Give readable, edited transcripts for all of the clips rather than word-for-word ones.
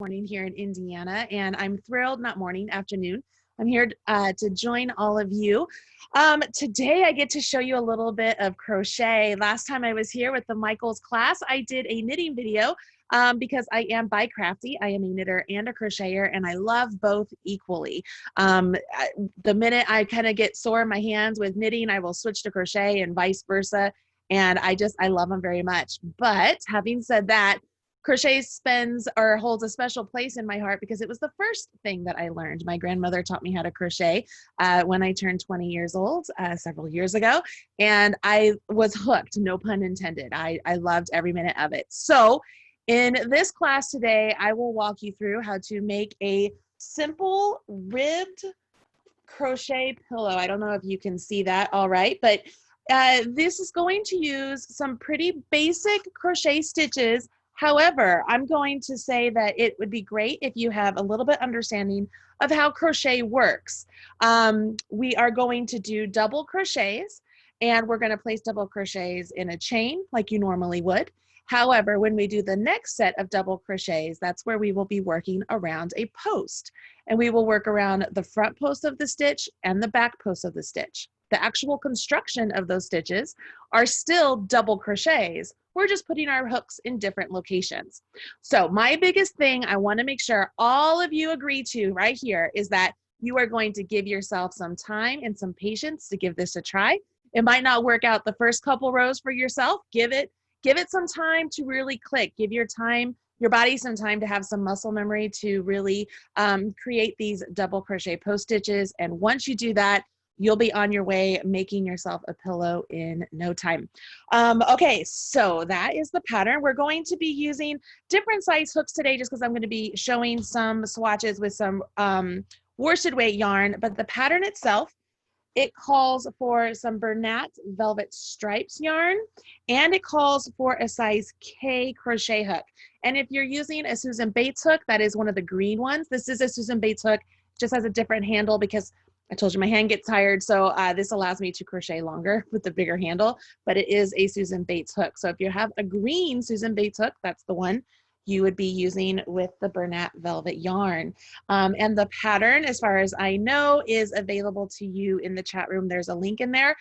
morning here in Indiana, and I'm thrilled, not morning, afternoon. I'm here to join all of you. Today I get to show you a little bit of crochet. Last time I was here with the Michaels class, I did a knitting video because I am bi crafty. I am a knitter and a crocheter, and I love both equally. The minute I kind of get sore in my hands with knitting, I will switch to crochet and vice versa. And I love them very much. But having said that, crochet holds a special place in my heart because it was the first thing that I learned. My grandmother taught me how to crochet when I turned 20 years old several years ago, and I was hooked, no pun intended. I loved every minute of it. So in this class today, I will walk you through how to make a simple ribbed crochet pillow. I don't know if you can see that all right, but this is going to use some pretty basic crochet stitches. However, I'm going to say that it would be great if you have a little bit understanding of how crochet works. We are going to do double crochets, and we're going to place double crochets in a chain like you normally would. However, when we do the next set of double crochets, that's where we will be working around a post, and we will work around the front post of the stitch and the back post of the stitch. The actual construction of those stitches are still double crochets. We're just putting our hooks in different locations. So my biggest thing I want to make sure all of you agree to right here is that you are going to give yourself some time and some patience to give this a try. It might not work out the first couple rows for yourself. Give it some time to really click. Give your body some time to have some muscle memory to really create these double crochet post stitches. And once you do that, you'll be on your way making yourself a pillow in no time. Okay, so that is the pattern. We're going to be using different size hooks today just because I'm going to be showing some swatches with some worsted weight yarn, but the pattern itself, it calls for some Bernat velvet stripes yarn, and it calls for a size K crochet hook. And if you're using a Susan Bates hook, that is one of the green ones. This is a Susan Bates hook, just has a different handle because I told you my hand gets tired, so this allows me to crochet longer with the bigger handle, but it is a Susan Bates hook. So if you have a green Susan Bates hook, that's the one you would be using with the Bernat velvet yarn. And the pattern, as far as I know, is available to you in the chat room. There's a link in there,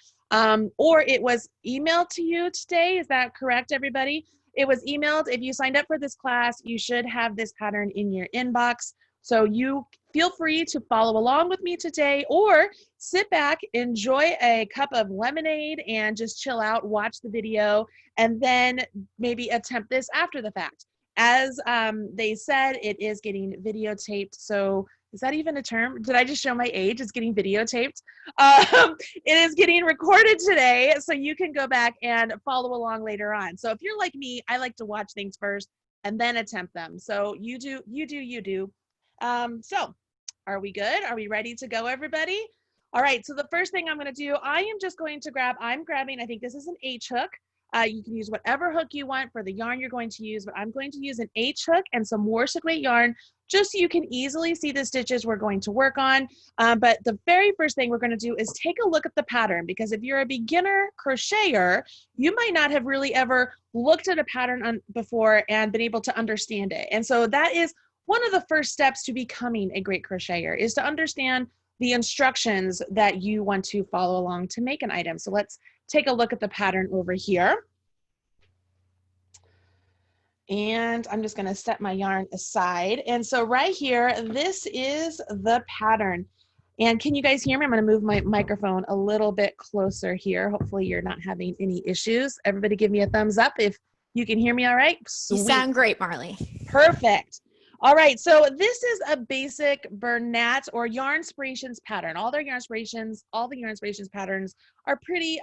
or it was emailed to you today. Is that correct, everybody? It was emailed. If you signed up for this class, you should have this pattern in your inbox. So you feel free to follow along with me today, or sit back, enjoy a cup of lemonade, and just chill out, watch the video, and then maybe attempt this after the fact. As they said, it is getting videotaped. So is that even a term? Did I just show my age? It's getting videotaped. It is getting recorded today, so you can go back and follow along later on. So if you're like me, I like to watch things first and then attempt them. So you do. So are we good? Are we ready to go, everybody? All right, so the first thing I'm going to do, I'm grabbing, I think this is an H hook. You can use whatever hook you want for the yarn you're going to use, but I'm going to use an H hook and some worsted weight yarn just so you can easily see the stitches we're going to work on. But the very first thing we're going to do is take a look at the pattern, because if you're a beginner crocheter, you might not have really ever looked at a pattern before and been able to understand it. And so that is one of the first steps to becoming a great crocheter, is to understand the instructions that you want to follow along to make an item. So let's take a look at the pattern over here. And I'm just going to set my yarn aside. And so right here, this is the pattern. And can you guys hear me? I'm going to move my microphone a little bit closer here. Hopefully you're not having any issues. Everybody give me a thumbs up if you can hear me all right. Sweet. You sound great, Marley. Perfect. All right, so this is a basic Bernat or Yarnspirations pattern. All the Yarnspirations patterns are pretty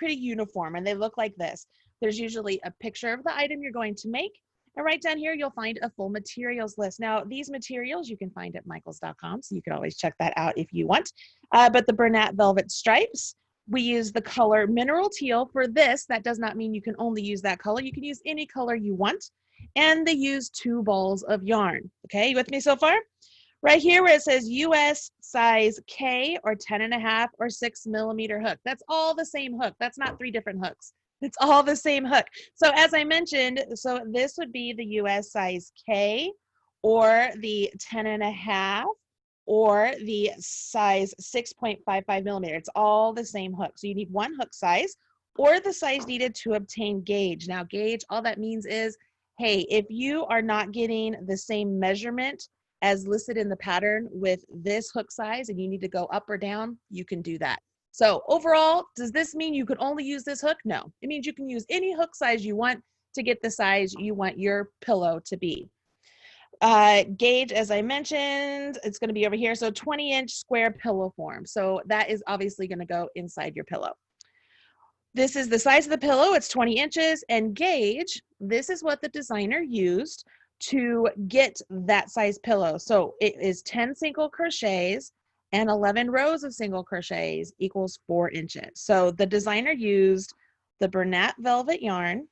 uniform, and they look like this. There's usually a picture of the item you're going to make, and right down here you'll find a full materials list. Now, these materials you can find at michaels.com, so you can always check that out if you want. But the Bernat velvet stripes, we use the color mineral teal for this. That does not mean you can only use that color. You can use any color you want. And they use 2 balls of yarn. Okay, you with me so far? Right here where it says US size K or 10.5 or 6 millimeter hook. That's all the same hook. That's not 3 different hooks. It's all the same hook. So as I mentioned, so this would be the US size K or the 10.5 or the size 6.55 millimeter. It's all the same hook. So you need one hook size or the size needed to obtain gauge. Now gauge, all that means is, hey, if you are not getting the same measurement as listed in the pattern with this hook size and you need to go up or down, you can do that. So overall, does this mean you could only use this hook? No, it means you can use any hook size you want to get the size you want your pillow to be. Gauge, as I mentioned, it's going to be over here. So 20-inch square pillow form. So that is obviously going to go inside your pillow. This is the size of the pillow. It's 20 inches. And gauge, this is what the designer used to get that size pillow. So it is 10 single crochets and 11 rows of single crochets equals 4 inches. So the designer used the Bernat velvet yarn,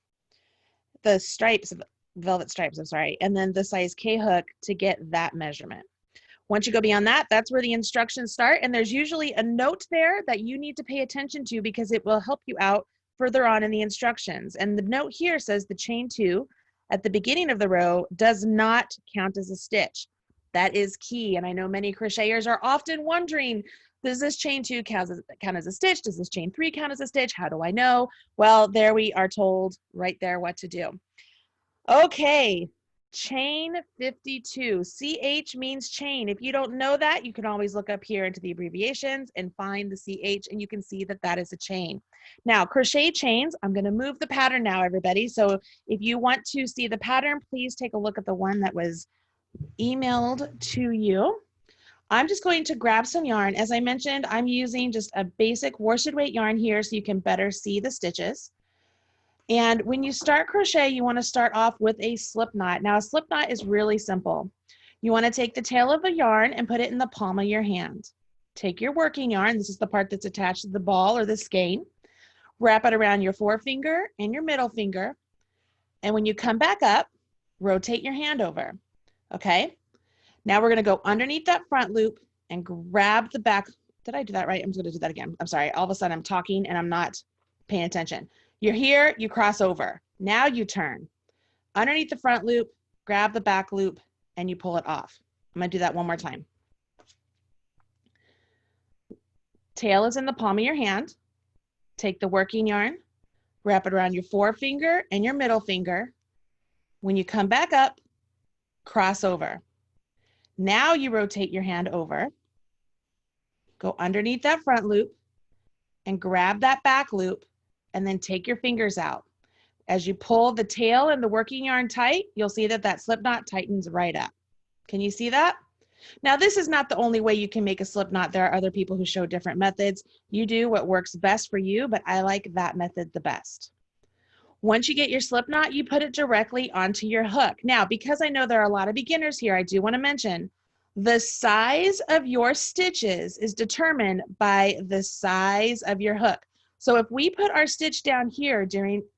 the stripes, velvet stripes, I'm sorry, and then the size K hook to get that measurement. Once you go beyond that, that's where the instructions start. And there's usually a note there that you need to pay attention to because it will help you out further on in the instructions. And the note here says the chain 2 at the beginning of the row does not count as a stitch. That is key. And I know many crocheters are often wondering, does this chain 2 count as a stitch? Does this chain 3 count as a stitch? How do I know? Well, there we are told right there what to do. Okay, chain 52. CH means chain. If you don't know that, you can always look up here into the abbreviations and find the CH, and you can see that that is a chain. Now, crochet chains, I'm going to move the pattern now, everybody. So if you want to see the pattern, please take a look at the one that was emailed to you. I'm just going to grab some yarn. As I mentioned, I'm using just a basic worsted weight yarn here so you can better see the stitches. And when you start crochet, you want to start off with a slip knot. Now, a slip knot is really simple. You want to take the tail of the yarn and put it in the palm of your hand. Take your working yarn, this is the part that's attached to the ball or the skein, wrap it around your forefinger and your middle finger. And when you come back up, rotate your hand over, okay? Now we're going to go underneath that front loop and grab the back. Did I do that right? I'm just going to do that again. I'm sorry. All of a sudden I'm talking and I'm not paying attention. You're here, you cross over. Now you turn. Underneath the front loop, grab the back loop, and you pull it off. I'm going to do that one more time. Tail is in the palm of your hand. Take the working yarn, wrap it around your forefinger and your middle finger. When you come back up, cross over. Now you rotate your hand over, go underneath that front loop, and grab that back loop, and then take your fingers out. As you pull the tail and the working yarn tight, you'll see that that slip knot tightens right up. Can you see that? Now, this is not the only way you can make a slip knot. There are other people who show different methods. You do what works best for you, but I like that method the best. Once you get your slip knot, you put it directly onto your hook. Now, because I know there are a lot of beginners here, I do want to mention the size of your stitches is determined by the size of your hook. So if we put our stitch down here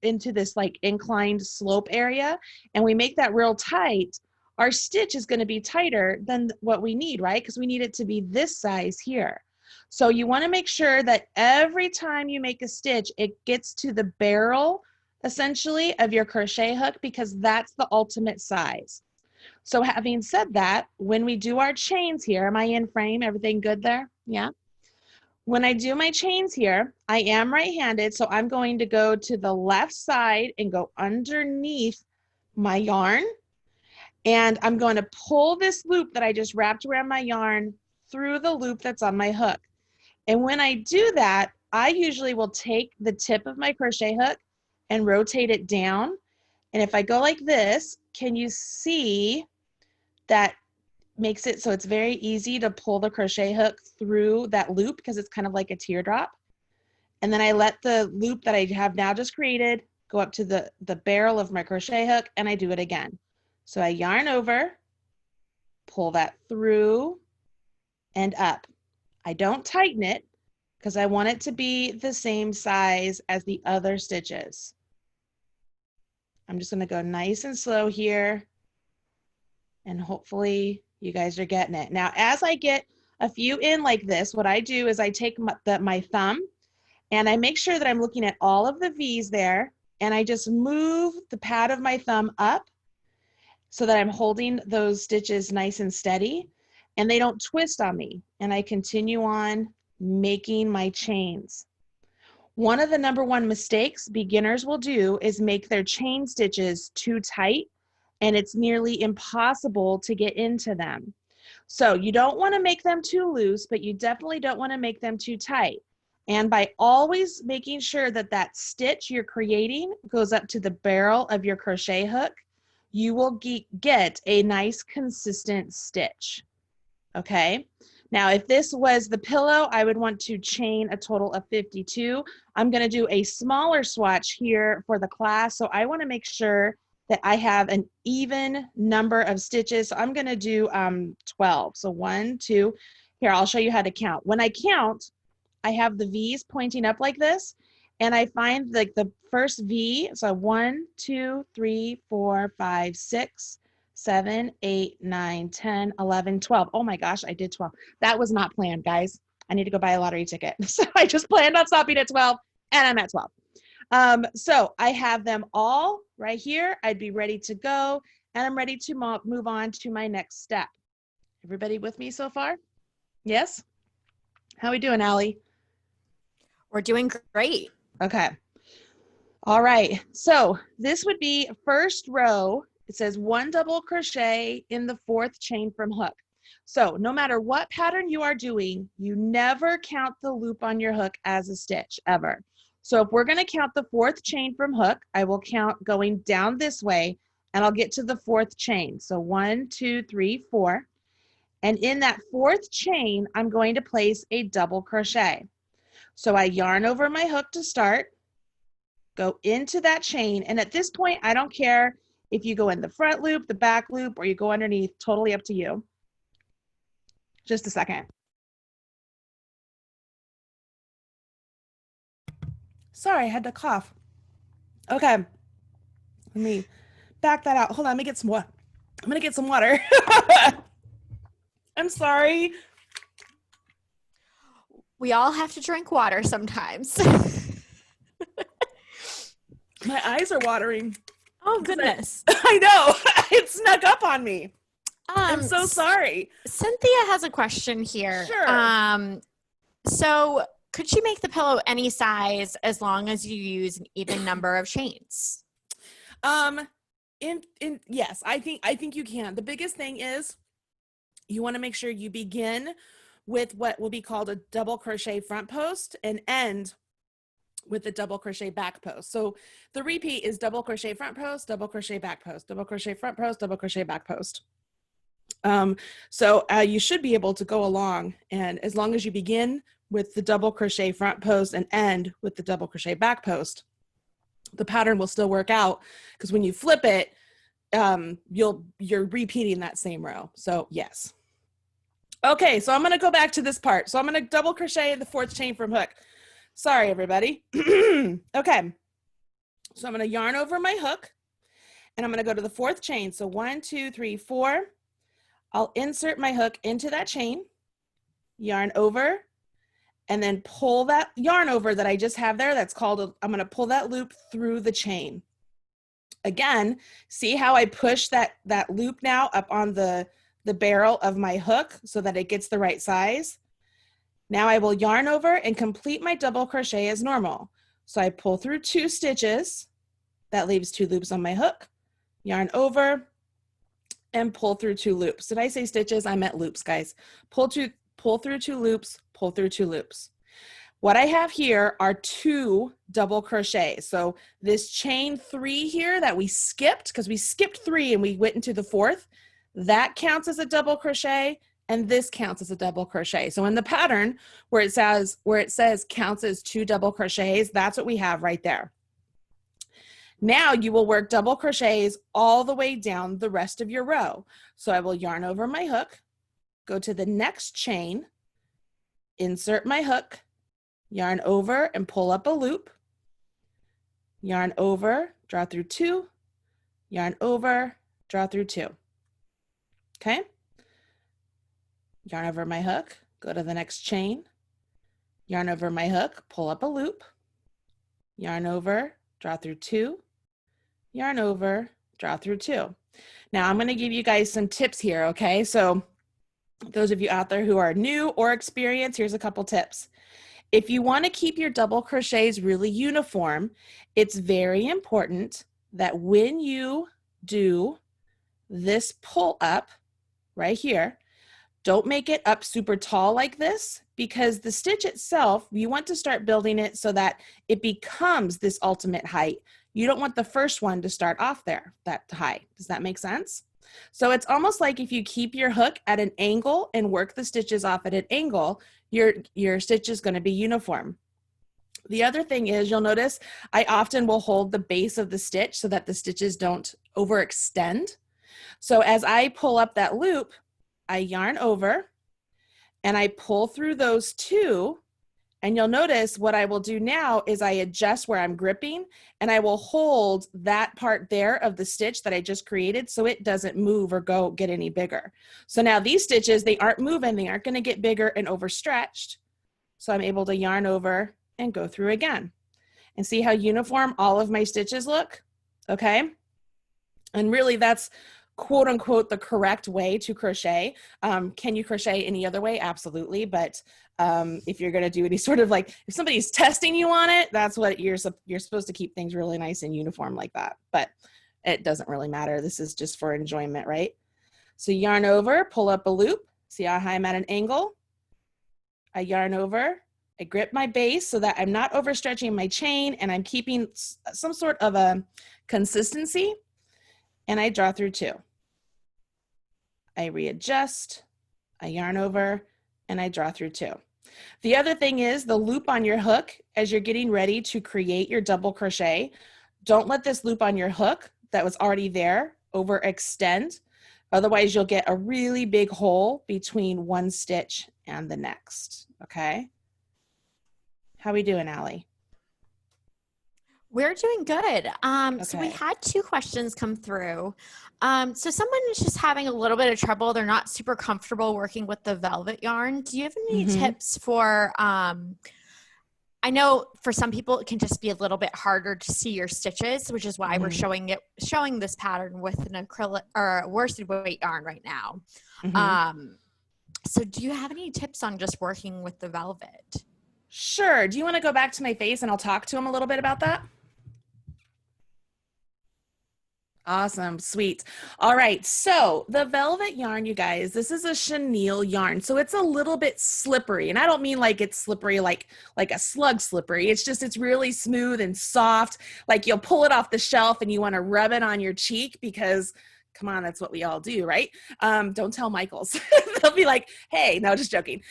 into this like inclined slope area and we make that real tight, our stitch is going to be tighter than what we need, right? Because we need it to be this size here. So you want to make sure that every time you make a stitch, it gets to the barrel essentially of your crochet hook because that's the ultimate size. So having said that, when we do our chains here, am I in frame? Everything good there? Yeah. When I do my chains here, I am right-handed, so I'm going to go to the left side and go underneath my yarn. And I'm going to pull this loop that I just wrapped around my yarn through the loop that's on my hook. And when I do that, I usually will take the tip of my crochet hook and rotate it down. And if I go like this, can you see that makes it so it's very easy to pull the crochet hook through that loop because it's kind of like a teardrop. And then I let the loop that I have now just created go up to the barrel of my crochet hook and I do it again. So I yarn over, pull that through and up. I don't tighten it because I want it to be the same size as the other stitches. I'm just going to go nice and slow here and hopefully you guys are getting it. Now, as I get a few in like this, what I do is I take my thumb and I make sure that I'm looking at all of the V's there and I just move the pad of my thumb up so that I'm holding those stitches nice and steady and they don't twist on me. And I continue on making my chains. One of the number one mistakes beginners will do is make their chain stitches too tight, and it's nearly impossible to get into them. So you don't want to make them too loose, but you definitely don't want to make them too tight. And by always making sure that that stitch you're creating goes up to the barrel of your crochet hook, you will get a nice consistent stitch. Okay. Now, if this was the pillow, I would want to chain a total of 52. I'm going to do a smaller swatch here for the class. So I want to make sure that I have an even number of stitches. So I'm going to do 12. So 1, 2, here, I'll show you how to count. When I count, I have the V's pointing up like this, and I find like the first V, so 1, 2, 3, 4, 5, 6, 7, 8, 9, 10, 11, 12. Oh my gosh, I did 12. That was not planned, guys. I need to go buy a lottery ticket. So I just planned on stopping at 12, and I'm at 12. So I have them all right here. I'd be ready to go, and I'm ready to move on to my next step. Everybody with me so far? Yes? How we doing, Allie? We're doing great. Okay. All right. So this would be first row. It says 1 double crochet in the 4th chain from hook. So no matter what pattern you are doing, you never count the loop on your hook as a stitch ever. So if we're going to count the 4th chain from hook, I will count going down this way and I'll get to the 4th chain. So 1, 2, 3, 4. And in that 4th chain, I'm going to place a double crochet. So I yarn over my hook to start, go into that chain, and at this point, I don't care if you go in the front loop, the back loop, or you go underneath, totally up to you. Just a second. Sorry, I had to cough. Okay, let me back that out. Hold on, let me get some water. I'm gonna get some water. I'm sorry. We all have to drink water sometimes. My eyes are watering. Oh, goodness. I know. It snuck up on me. I'm so sorry. Cynthia has a question here. Sure. So could you make the pillow any size as long as you use an even number of chains? Yes, I think you can. The biggest thing is you want to make sure you begin with what will be called a double crochet front post and end with a double crochet back post. So the repeat is double crochet front post, double crochet back post, double crochet front post, double crochet back post. So you should be able to go along, and as long as you begin with the double crochet front post and end with the double crochet back post, the pattern will still work out, because when you flip it, you're repeating that same row. So yes. Okay, so I'm going to go back to this part. So I'm going to double crochet the 4th chain from hook. Sorry, everybody. Okay, so I'm going to yarn over my hook, and I'm going to go to the 4th chain. So 1, 2, 3, 4. I'll insert my hook into that chain, yarn over, and then pull that yarn over that I just have there. That's called, I'm going to pull that loop through the chain. Again, see how I push that loop now up on the barrel of my hook so that it gets the right size. Now I will yarn over and complete my double crochet as normal. So I pull through 2 stitches, that leaves 2 loops on my hook, yarn over, and pull through 2 loops. Did I say stitches? I meant loops, guys. Pull through 2 loops, pull through 2 loops. What I have here are 2 double crochets. So this chain 3 here that we skipped, because we skipped 3 and we went into the 4th, that counts as a double crochet, and this counts as a double crochet. So in the pattern where it says counts as 2 double crochets, that's what we have right there. Now you will work double crochets all the way down the rest of your row. So I will yarn over my hook, go to the next chain, insert my hook, yarn over and pull up a loop, yarn over, draw through 2, yarn over, draw through 2. Okay? Yarn over my hook, go to the next chain, yarn over my hook, pull up a loop, yarn over, draw through 2, yarn over, draw through 2. Now I'm going to give you guys some tips here, okay? So those of you out there who are new or experienced, here's a couple tips. If you want to keep your double crochets really uniform, it's very important that when you do this pull up right here, don't make it up super tall like this, because the stitch itself, you want to start building it so that it becomes this ultimate height. You don't want the first one to start off there that high. Does that make sense? So it's almost like if you keep your hook at an angle and work the stitches off at an angle, your stitch is going to be uniform. The other thing is, you'll notice I often will hold the base of the stitch so that the stitches don't overextend. So as I pull up that loop, I yarn over and I pull through those two, and you'll notice what I will do now is I adjust where I'm gripping, and I will hold that part there of the stitch that I just created so it doesn't move or get any bigger. So now these stitches, they aren't moving, they aren't going to get bigger and overstretched. So I'm able to yarn over and go through again. And see how uniform all of my stitches look? Okay. And really that's quote unquote the correct way to crochet. Can you crochet any other way? Absolutely. But if you're going to do any sort of like, if somebody's testing you on it, that's what you're supposed to keep things really nice and uniform like that. But it doesn't really matter. This is just for enjoyment, right? So yarn over, pull up a loop. See how I'm at an angle? I yarn over, I grip my base so that I'm not overstretching my chain and I'm keeping some sort of a consistency, and I draw through two. I readjust, I yarn over, and I draw through two. The other thing is the loop on your hook as you're getting ready to create your double crochet. Don't let this loop on your hook that was already there overextend. Otherwise, you'll get a really big hole between one stitch and the next, okay? How we doing, Allie? We're doing good. Okay. So we had two questions come through. So someone is just having a little bit of trouble. They're not super comfortable working with the velvet yarn. Do you have any tips for, I know for some people it can just be a little bit harder to see your stitches, which is why we're showing this pattern with an acrylic or worsted weight yarn right now. So do you have any tips on just working with the velvet? Sure. Do you want to go back to my face and I'll talk to him a little bit about that? Awesome. Sweet. All right. So the velvet yarn, you guys, this is a chenille yarn. So it's a little bit slippery, and I don't mean like it's slippery, like a slug slippery. It's just, it's really smooth and soft. Like you'll pull it off the shelf and you want to rub it on your cheek because come on, that's what we all do, right? Don't tell Michaels. They'll be like, hey, no, just joking.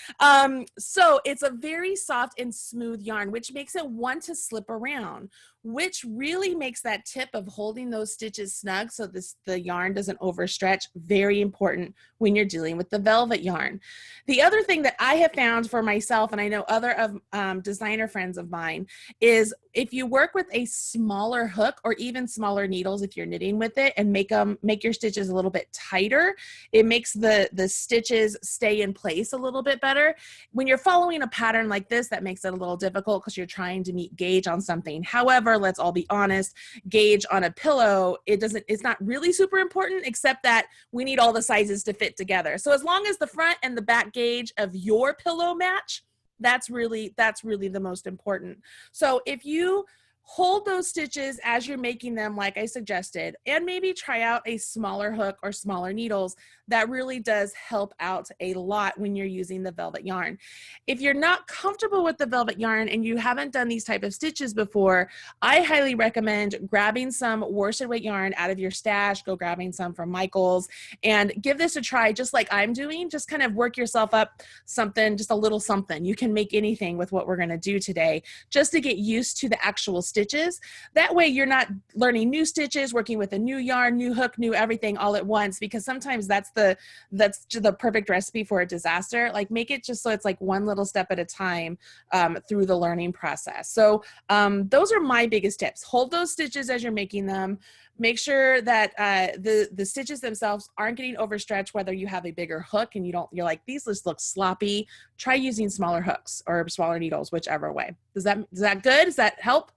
So it's a very soft and smooth yarn, which makes it want to slip around, which really makes that tip of holding those stitches snug so the yarn doesn't overstretch very important when you're dealing with the velvet yarn. The other thing that I have found for myself, and I know other of designer friends of mine, is if you work with a smaller hook or even smaller needles, if you're knitting with it, and make your stitches a little bit tighter, it makes the stitches stay in place a little bit better. When you're following a pattern like this, that makes it a little difficult because you're trying to meet gauge on something. However, let's all be honest, gauge on a pillow, it's not really super important, except that we need all the sizes to fit together. So as long as the front and the back gauge of your pillow match, that's really the most important. So if you hold those stitches as you're making them, like I suggested, and maybe try out a smaller hook or smaller needles, that really does help out a lot when you're using the velvet yarn. If you're not comfortable with the velvet yarn and you haven't done these type of stitches before, I highly recommend grabbing some worsted weight yarn out of your stash, go grabbing some from Michaels, and give this a try just like I'm doing. Just kind of work yourself up something, just a little something. You can make anything with what we're going to do today just to get used to the actual stitches. That way you're not learning new stitches, working with a new yarn, new hook, new everything all at once, because sometimes that's the perfect recipe for a disaster. Like make it just so it's like one little step at a time through the learning process. So those are my biggest tips. Hold those stitches as you're making them. Make sure that the stitches themselves aren't getting overstretched, whether you have a bigger hook and you're like, these just look sloppy. Try using smaller hooks or smaller needles, whichever way. Is that good? Does that help?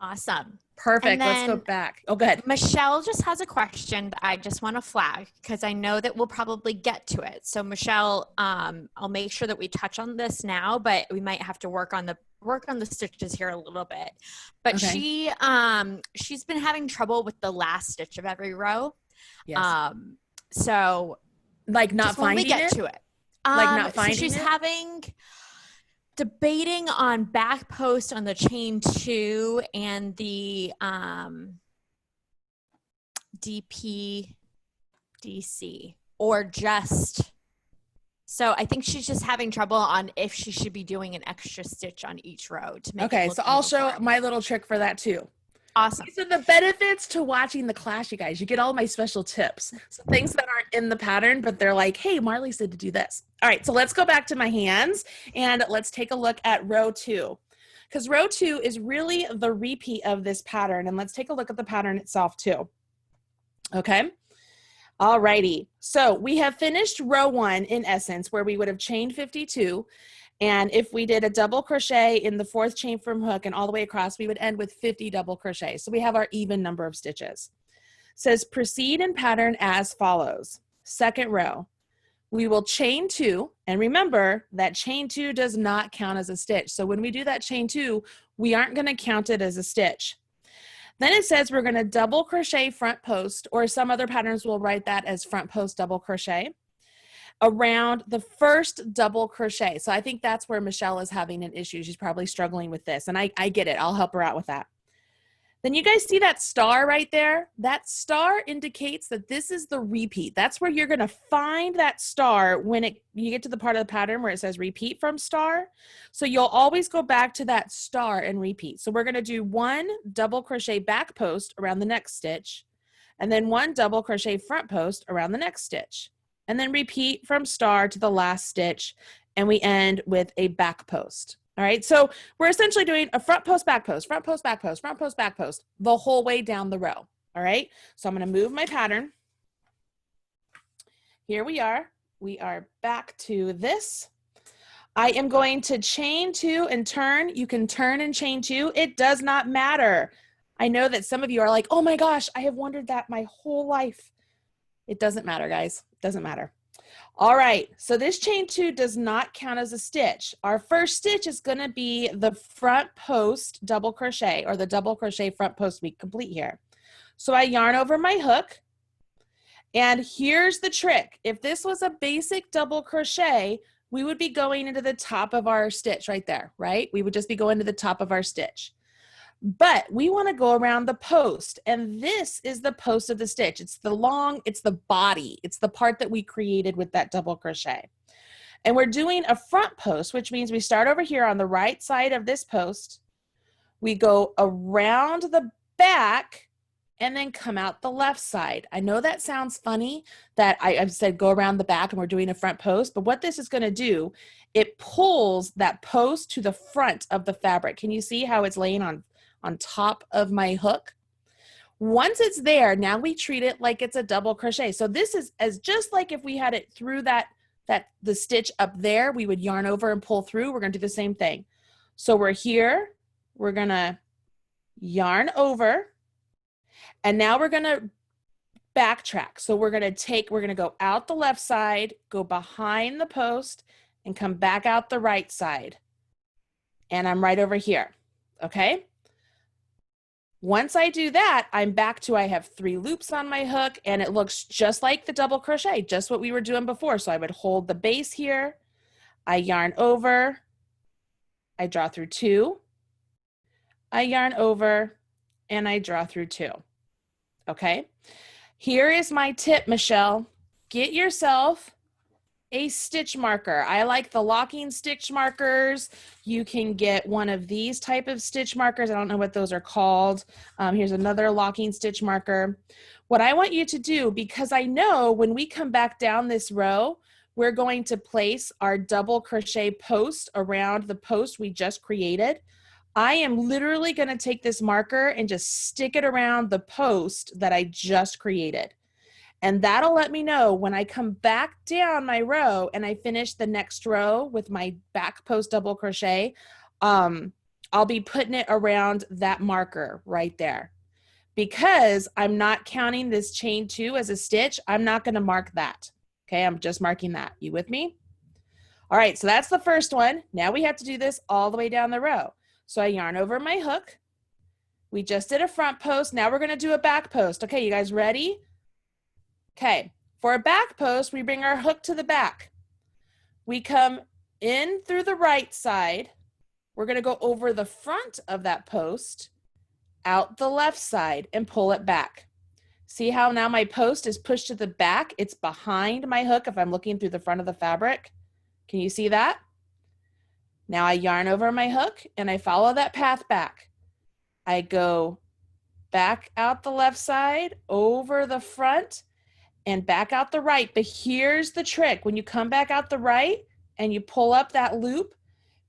Awesome. And Perfect. Let's go then back. Oh, go ahead. Michelle just has a question that I just want to flag because I know that we'll probably get to it. So Michelle, I'll make sure that we touch on this now, but we might have to work on the stitches here a little bit. But Okay. she's been having trouble with the last stitch of every row. Yes. So Like not just when we finding get it? to it. Like not So finding she's it? having debating on back post on the chain 2 and the DP DC or just so I think she's just having trouble on if she should be doing an extra stitch on each row to make it Okay, look so I'll show uniform. my little trick for that too. Awesome. These are the benefits to watching the class, you guys. You get all my special tips. So things that aren't in the pattern, but they're like, hey, Marley said to do this. All right, so let's go back to my hands and let's take a look at row 2. Because row 2 is really the repeat of this pattern. And let's take a look at the pattern itself too. Okay. All righty. So we have finished row 1 in essence, where we would have chained 52. And if we did a double crochet in the 4th chain from hook and all the way across, we would end with 50 double crochet. So we have our even number of stitches. It says proceed in pattern as follows. 2nd row, we will chain 2. And remember that chain 2 does not count as a stitch. So when we do that chain 2, we aren't going to count it as a stitch. Then it says we're going to double crochet front post, or some other patterns will write that as front post double crochet, around the first double crochet. So I think that's where Michelle is having an issue. She's probably struggling with this, and I get it. I'll help her out with that. Then you guys see that star right there? That star indicates that this is the repeat. That's where you're going to find that star when you get to the part of the pattern where it says repeat from star. So you'll always go back to that star and repeat. So we're going to do 1 double crochet back post around the next stitch, and then 1 double crochet front post around the next stitch, and then repeat from star to the last stitch, and we end with a back post. All right, so we're essentially doing a front post, back post, front post, back post, front post, back post, the whole way down the row. All right, so I'm going to move my pattern. Here we are. We are back to this. I am going to chain 2 and turn. You can turn and chain 2. It does not matter. I know that some of you are like, oh my gosh, I have wondered that my whole life. It doesn't matter, guys. It doesn't matter. All right, so this chain 2 does not count as a stitch. Our first stitch is going to be the front post double crochet, or the double crochet front post we complete here. So I yarn over my hook, and here's the trick. If this was a basic double crochet, we would be going into the top of our stitch right there, right? We would just be going to the top of our stitch. But we want to go around the post, and this is the post of the stitch. It's the body. It's the part that we created with that double crochet. And we're doing a front post, which means we start over here on the right side of this post. We go around the back and then come out the left side. I know that sounds funny that I've said go around the back and we're doing a front post, but what this is going to do, it pulls that post to the front of the fabric. Can you see how it's laying on top of my hook? Once it's there, now we treat it like it's a double crochet. So this is as just like if we had it through the stitch up there, we would yarn over and pull through. We're going to do the same thing. So we're here, we're going to yarn over, and now we're going to backtrack. So we're going to go out the left side, go behind the post, and come back out the right side. And I'm right over here. Okay? Once I do that, I'm back to, I have 3 loops on my hook, and it looks just like the double crochet, just what we were doing before. So I would hold the base here, I yarn over, I draw through 2, I yarn over, and I draw through 2. Okay? Here is my tip, Michelle. Get yourself a stitch marker. I like the locking stitch markers. You can get one of these type of stitch markers. I don't know what those are called. Here's another locking stitch marker. What I want you to do, because I know when we come back down this row, we're going to place our double crochet post around the post we just created. I am literally going to take this marker and just stick it around the post that I just created. And that'll let me know when I come back down my row and I finish the next row with my back post double crochet, I'll be putting it around that marker right there. Because I'm not counting this chain 2 as a stitch, I'm not going to mark that. Okay, I'm just marking that. You with me? All right, so that's the first one. Now we have to do this all the way down the row. So I yarn over my hook. We just did a front post. Now we're going to do a back post. Okay, you guys ready? Okay, for a back post, we bring our hook to the back. We come in through the right side. We're going to go over the front of that post, out the left side, and pull it back. See how now my post is pushed to the back? It's behind my hook if I'm looking through the front of the fabric. Can you see that? Now I yarn over my hook and I follow that path back. I go back out the left side, over the front, and back out the right. But here's the trick. When you come back out the right and you pull up that loop,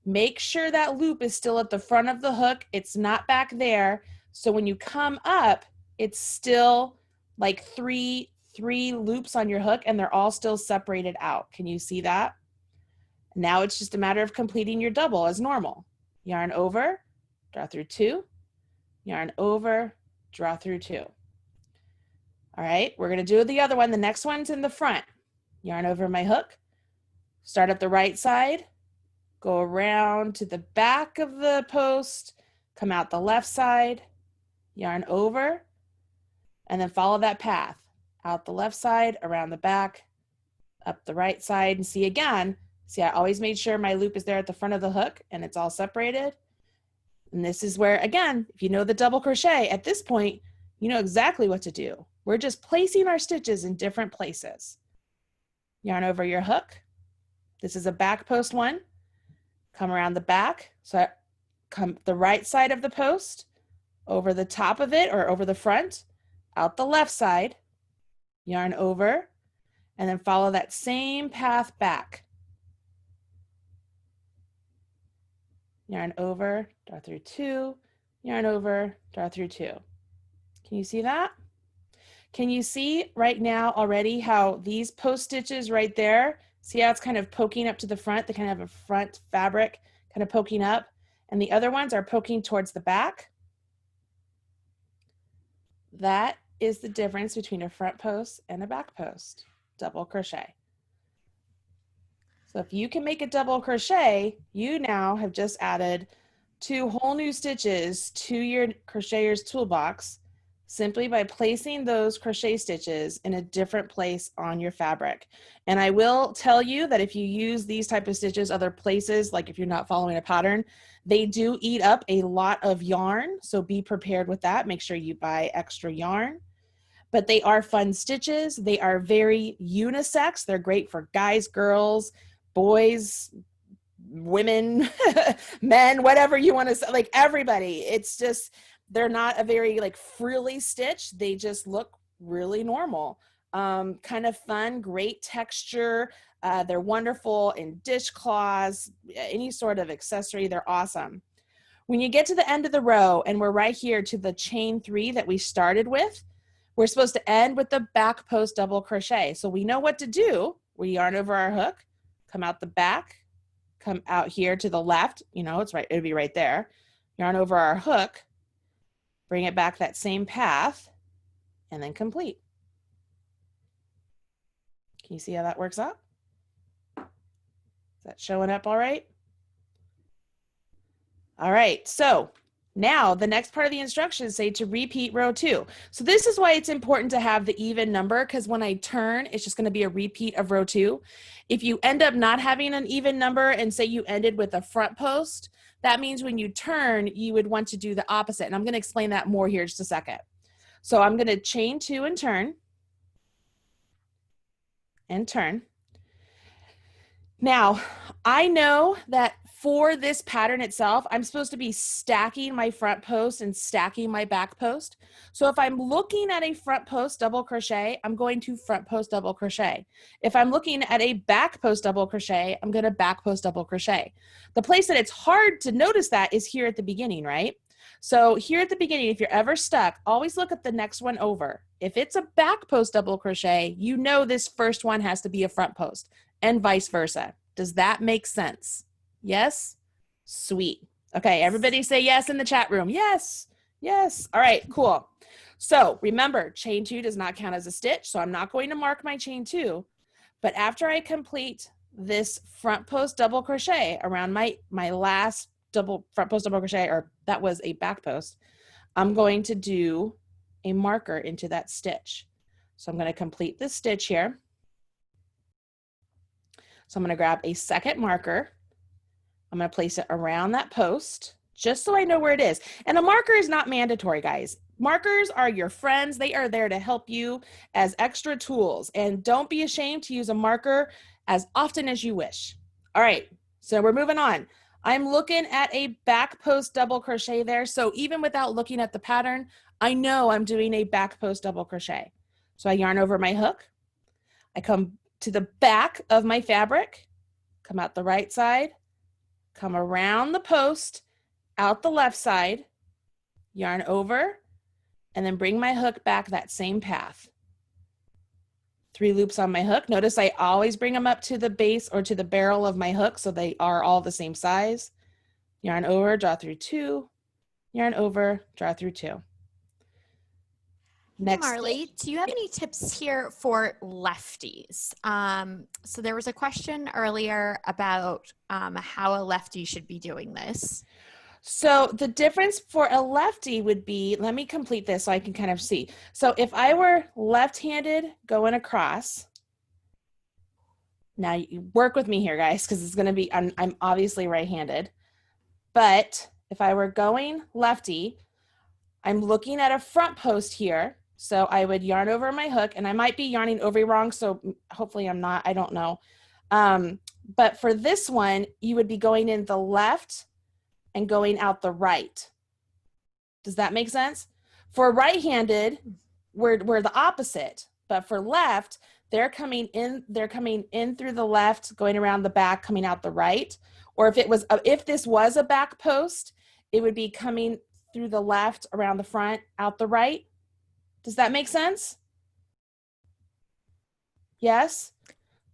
make sure that loop is still at the front of the hook. It's not back there. So when you come up, it's still like three loops on your hook and they're all still separated out. Can you see that? Now it's just a matter of completing your double as normal. Yarn over, draw through 2, yarn over, draw through 2. All right, we're going to do the other one. The next one's in the front. Yarn over my hook, start at the right side, go around to the back of the post, come out the left side, yarn over, and then follow that path. Out the left side, around the back, up the right side, and see again. See, I always made sure my loop is there at the front of the hook and it's all separated. And this is where, again, if you know the double crochet, at this point, you know exactly what to do. We're just placing our stitches in different places. Yarn over your hook. This is a back post one. Come around the back. So I come the right side of the post, over the top of it or over the front, out the left side, yarn over, and then follow that same path back. Yarn over, draw through 2, yarn over, draw through 2. Can you see that? Can you see right now already how these post stitches right there, see how it's kind of poking up to the front? They kind of have a front fabric kind of poking up, and the other ones are poking towards the back. That is the difference between a front post and a back post, double crochet. So if you can make a double crochet, you now have just added 2 whole new stitches to your crocheter's toolbox simply by placing those crochet stitches in a different place on your fabric. And I will tell you that if you use these type of stitches other places, like if you're not following a pattern, they do eat up a lot of yarn. So be prepared with that. Make sure you buy extra yarn. But they are fun stitches. They are very unisex. They're great for guys, girls, boys, women, men, whatever you want to say, like everybody. It's just, they're not a very like frilly stitch. They just look really normal. Kind of fun, great texture. They're wonderful in dishcloths, any sort of accessory. They're awesome. When you get to the end of the row and we're right here to the chain 3 that we started with, we're supposed to end with the back post double crochet. So we know what to do. We yarn over our hook, come out the back, come out here to the left, you know, it's right, it'll be right there. Yarn over our hook, bring it back that same path, and then complete. Can you see how that works out? Is that showing up all right? All right, so now the next part of the instructions say to repeat row 2. So this is why it's important to have the even number, because when I turn, it's just going to be a repeat of row 2. If you end up not having an even number and say you ended with a front post, that means when you turn, you would want to do the opposite. And I'm going to explain that more here in just a second. So I'm going to chain 2 and turn. And turn. Now, I know that for this pattern itself, I'm supposed to be stacking my front post and stacking my back post. So if I'm looking at a front post double crochet, I'm going to front post double crochet. If I'm looking at a back post double crochet, I'm going to back post double crochet. The place that it's hard to notice that is here at the beginning, right? So here at the beginning, if you're ever stuck, always look at the next one over. If it's a back post double crochet, you know this first one has to be a front post, and vice versa. Does that make sense? Yes? Sweet. Okay, everybody say yes in the chat room. Yes, yes. All right, cool. So remember, chain 2 does not count as a stitch, so I'm not going to mark my chain 2. But after I complete this front post double crochet around my last front post double crochet, or that was a back post, I'm going to do a marker into that stitch. So I'm going to complete this stitch here. So I'm going to grab a second marker. I'm going to place it around that post just so I know where it is. And a marker is not mandatory, guys. Markers are your friends. They are there to help you as extra tools. And don't be ashamed to use a marker as often as you wish. All right, so we're moving on. I'm looking at a back post double crochet there. So even without looking at the pattern, I know I'm doing a back post double crochet. So I yarn over my hook. I come to the back of my fabric, come out the right side, come around the post, out the left side, yarn over, and then bring my hook back that same path. 3 loops on my hook. Notice I always bring them up to the base or to the barrel of my hook so they are all the same size. Yarn over, draw through 2, yarn over, draw through 2. Hey Marley, do you have any tips here for lefties? So there was a question earlier about how a lefty should be doing this. So the difference for a lefty would be, let me complete this so I can kind of see. So if I were left-handed going across, now you work with me here, guys, because it's going to be, I'm obviously right-handed. But if I were going lefty, I'm looking at a front post here. So I would yarn over my hook, and I might be yarning over wrong, so hopefully I'm not, I don't know. But for this one, you would be going in the left and going out the right. Does that make sense? For right-handed, we're the opposite, but for left, they're coming in through the left, going around the back, coming out the right. Or if this was a back post, it would be coming through the left, around the front, out the right. Does that make sense? Yes?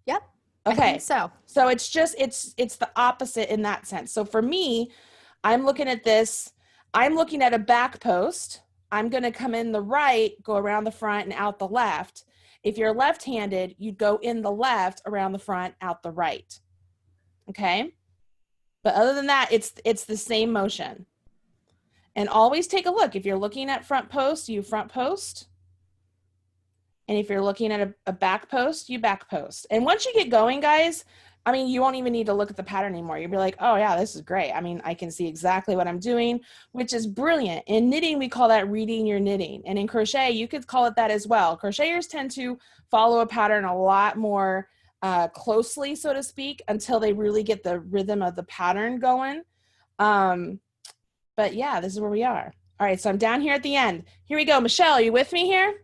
Yep. Okay. I think so. So it's just, it's the opposite in that sense. So for me, I'm looking at this, I'm looking at a back post. I'm going to come in the right, go around the front and out the left. If you're left-handed, you'd go in the left, around the front, out the right. Okay? But other than that, it's the same motion. And always take a look. If you're looking at front post, you front post. And if you're looking at a back post, you back post. And once you get going, guys, I mean, you won't even need to look at the pattern anymore. You'll be like, oh yeah, this is great. I mean, I can see exactly what I'm doing, which is brilliant. In knitting, we call that reading your knitting. And in crochet, you could call it that as well. Crocheters tend to follow a pattern a lot more closely, so to speak, until they really get the rhythm of the pattern going. But yeah, this is where we are. All right, so I'm down here at the end. Here we go. Michelle, are you with me here?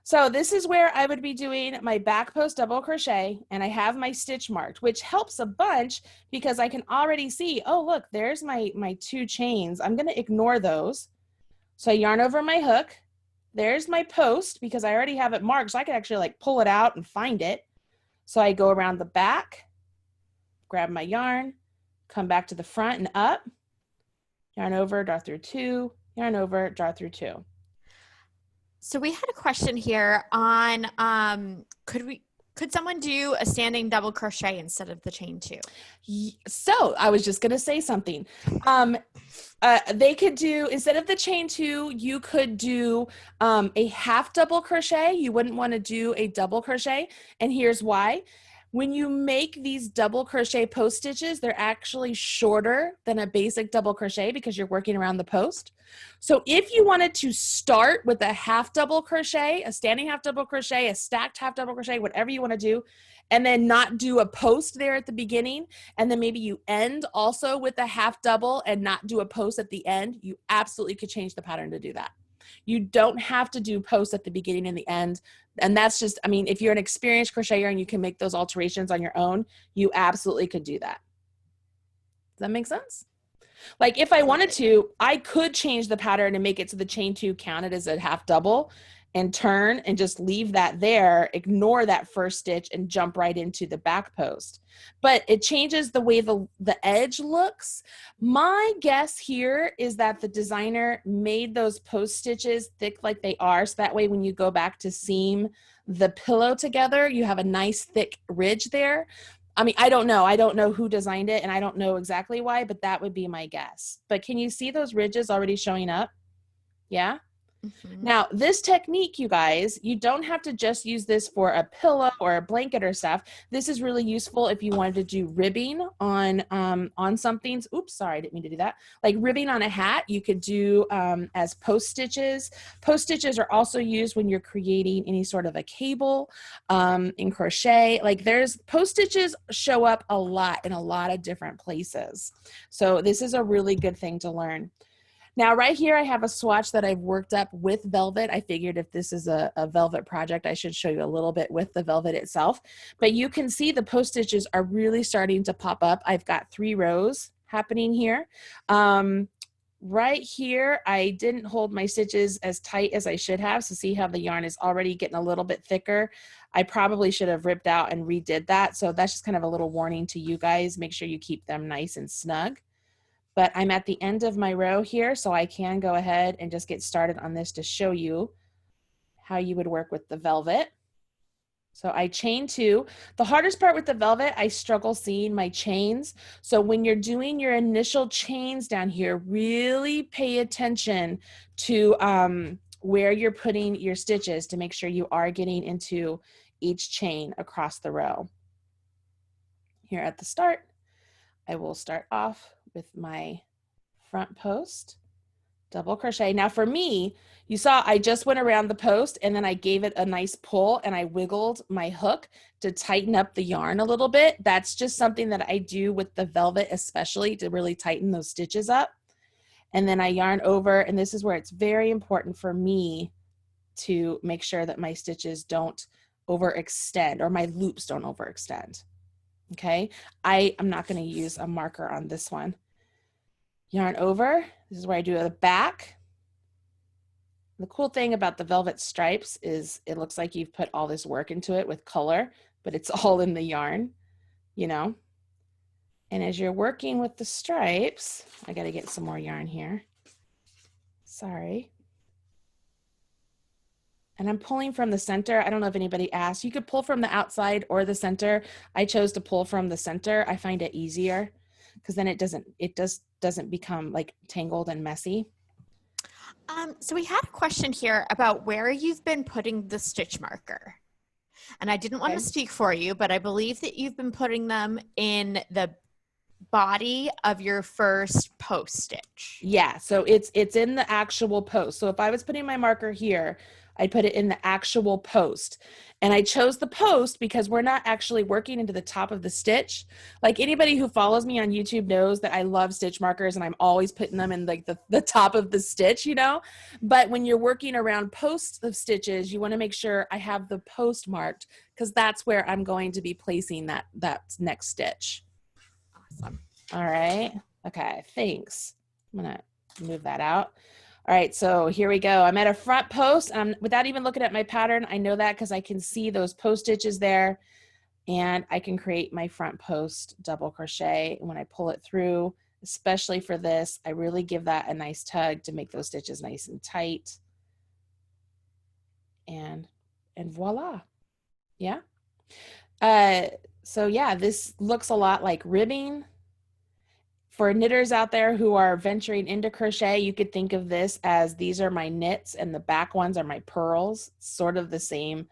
So this is where I would be doing my back post double crochet, and I have my stitch marked, which helps a bunch because I can already see, oh, look, there's my 2 chains. I'm going to ignore those. So I yarn over my hook. There's my post because I already have it marked, so I can actually like pull it out and find it. So I go around the back, grab my yarn, come back to the front and up, yarn over, draw through 2, yarn over, draw through 2. So we had a question here on could someone do a standing double crochet instead of the chain 2? So I was just going to say something. They could do, instead of the chain 2, you could do a half double crochet. You wouldn't want to do a double crochet. And here's why. When you make these double crochet post stitches, they're actually shorter than a basic double crochet because you're working around the post. So if you wanted to start with a half double crochet, a standing half double crochet, a stacked half double crochet, whatever you want to do, and then not do a post there at the beginning, and then maybe you end also with a half double and not do a post at the end, you absolutely could change the pattern to do that. You don't have to do posts at the beginning and the end. And that's just, I mean, if you're an experienced crocheter and you can make those alterations on your own, you absolutely could do that. Does that make sense? Like if I wanted to, I could change the pattern and make it so the chain 2 counted as a half double and turn and just leave that there, ignore that first stitch and jump right into the back post. But it changes the way the edge looks. My guess here is that the designer made those post stitches thick like they are, so that way when you go back to seam the pillow together, you have a nice thick ridge there. I mean, I don't know who designed it, and I don't know exactly why, but that would be my guess. But can you see those ridges already showing up? Yeah. Mm-hmm. Now, this technique, you guys, you don't have to just use this for a pillow or a blanket or stuff. This is really useful if you wanted to do ribbing on something. Oops, sorry, I didn't mean to do that. Like ribbing on a hat, you could do as post stitches. Post stitches are also used when you're creating any sort of a cable in crochet. Like there's post stitches show up a lot in a lot of different places. So this is a really good thing to learn. Now, right here, I have a swatch that I've worked up with velvet. I figured if this is a velvet project, I should show you a little bit with the velvet itself. But you can see the post stitches are really starting to pop up. I've got 3 rows happening here. Right here, I didn't hold my stitches as tight as I should have. So see how the yarn is already getting a little bit thicker. I probably should have ripped out and redid that. So that's just kind of a little warning to you guys. Make sure you keep them nice and snug. But I'm at the end of my row here, so I can go ahead and just get started on this to show you how you would work with the velvet. So I chain 2. The hardest part with the velvet, I struggle seeing my chains. So when you're doing your initial chains down here, really pay attention to where you're putting your stitches to make sure you are getting into each chain across the row. Here at the start, I will start off with my front post, double crochet. Now for me, you saw I just went around the post and then I gave it a nice pull and I wiggled my hook to tighten up the yarn a little bit. That's just something that I do with the velvet, especially to really tighten those stitches up. And then I yarn over, and this is where it's very important for me to make sure that my stitches don't overextend or my loops don't overextend. Okay, I am not going to use a marker on this one. Yarn over. This is where I do the back. The cool thing about the velvet stripes is it looks like you've put all this work into it with color, but it's all in the yarn, you know. And as you're working with the stripes, I got to get some more yarn here. Sorry. And I'm pulling from the center. I don't know if anybody asked. You could pull from the outside or the center. I chose to pull from the center. I find it easier because then it doesn't become like tangled and messy. So we had a question here about where you've been putting the stitch marker. And I didn't want to speak for you, but I believe that you've been putting them in the body of your first post stitch. Yeah, so it's in the actual post. So if I was putting my marker here, I'd put it in the actual post. And I chose the post because we're not actually working into the top of the stitch. Like anybody who follows me on YouTube knows that I love stitch markers and I'm always putting them in like the top of the stitch, you know? But when you're working around posts of stitches, you want to make sure I have the post marked because that's where I'm going to be placing that next stitch. Awesome. All right. Okay, thanks. I'm going to move that out. All right, so here we go. I'm at a front post. Without even looking at my pattern, I know that because I can see those post stitches there, and I can create my front post double crochet. And when I pull it through, especially for this, I really give that a nice tug to make those stitches nice and tight. And voila. Yeah. So yeah, this looks a lot like ribbing. For knitters out there who are venturing into crochet, you could think of this as these are my knits and the back ones are my purls, sort of the same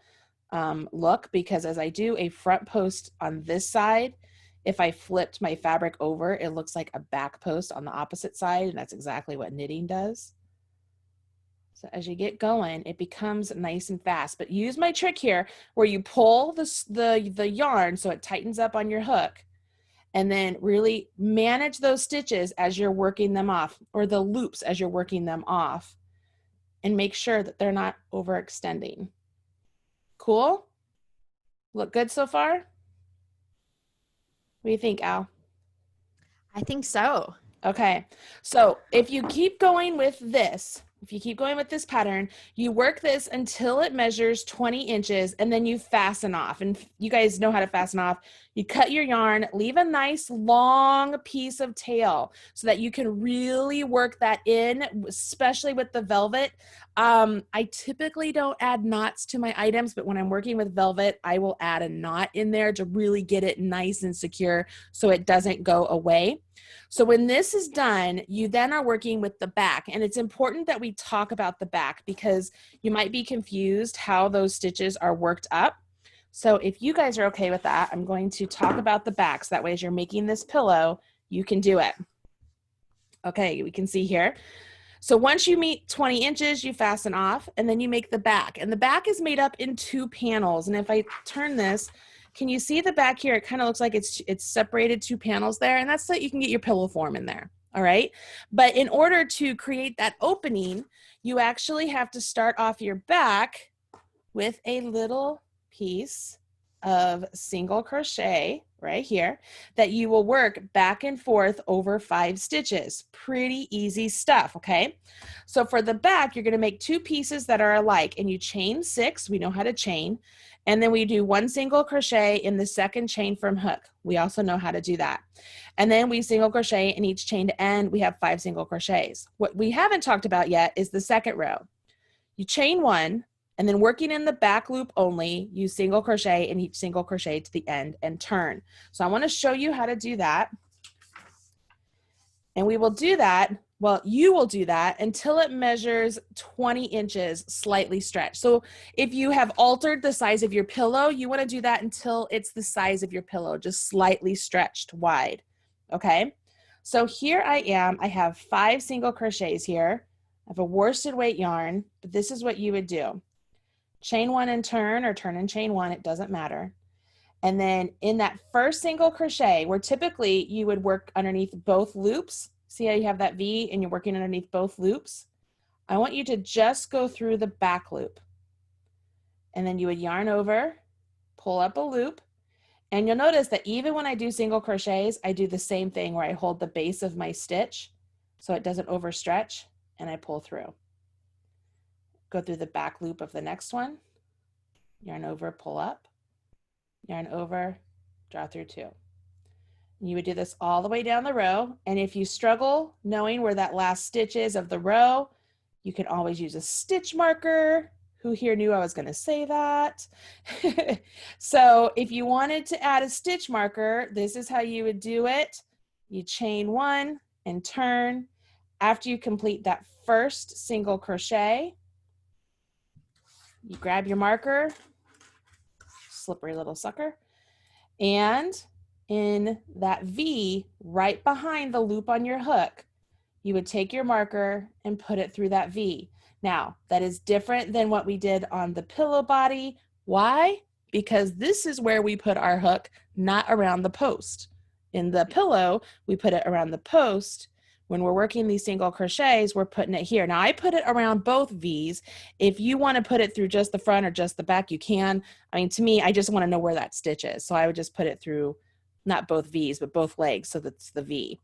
look, because as I do a front post on this side, if I flipped my fabric over, it looks like a back post on the opposite side, and that's exactly what knitting does. So as you get going, it becomes nice and fast, but use my trick here where you pull the yarn so it tightens up on your hook. And then really manage those stitches as you're working them off, or the loops as you're working them off, and make sure that they're not overextending. Cool? Look good so far? What do you think, Al? I think so. Okay, so if you keep going with this, if you keep going with this pattern, you work this until it measures 20 inches and then you fasten off. And you guys know how to fasten off. You cut your yarn, leave a nice long piece of tail so that you can really work that in, especially with the velvet. I typically don't add knots to my items, but when I'm working with velvet, I will add a knot in there to really get it nice and secure so it doesn't go away. So when this is done, you then are working with the back, and it's important that we talk about the back because you might be confused how those stitches are worked up. So if you guys are okay with that, I'm going to talk about the back so that way as you're making this pillow, you can do it. Okay, we can see here. So once you meet 20 inches, you fasten off and then you make the back. And the back is made up in 2 panels. And if I turn this, can you see the back here? It kind of looks like it's separated 2 panels there. And that's so that you can get your pillow form in there. All right. But in order to create that opening, you actually have to start off your back with a little piece of single crochet right here that you will work back and forth over 5 stitches. Pretty easy stuff, okay? So for the back, you're going to make 2 pieces that are alike, and you chain 6. We know how to chain. And then we do 1 single crochet in the second chain from hook. We also know how to do that. And then we single crochet in each chain to end. We have 5 single crochets. What we haven't talked about yet is the second row. You chain 1, and then working in the back loop only, you single crochet in each single crochet to the end and turn. So I want to show you how to do that. And we will do that, well, you will do that until it measures 20 inches slightly stretched. So if you have altered the size of your pillow, you want to do that until it's the size of your pillow, just slightly stretched wide. Okay? So here I am. I have 5 single crochets here. I have a worsted weight yarn, but this is what you would do. Chain 1 and turn, or turn and chain 1, it doesn't matter. And then in that first single crochet, where typically you would work underneath both loops, see how you have that V and you're working underneath both loops? I want you to just go through the back loop. And then you would yarn over, pull up a loop, and you'll notice that even when I do single crochets, I do the same thing where I hold the base of my stitch so it doesn't overstretch, and I pull through. Go through the back loop of the next one, yarn over, pull up, yarn over, draw through 2. And you would do this all the way down the row. And if you struggle knowing where that last stitch is of the row, you can always use a stitch marker. Who here knew I was going to say that? So if you wanted to add a stitch marker, this is how you would do it. You chain 1 and turn. After you complete that first single crochet, you grab your marker, slippery little sucker, and in that V right behind the loop on your hook, you would take your marker and put it through that V. Now, that is different than what we did on the pillow body. Why? Because this is where we put our hook, not around the post. In the pillow, we put it around the post. When we're working these single crochets, we're putting it here. Now I put it around both V's. If you want to put it through just the front or just the back, you can. I mean, to me, I just want to know where that stitch is. So I would just put it through, not both V's, but both legs. So that's the V.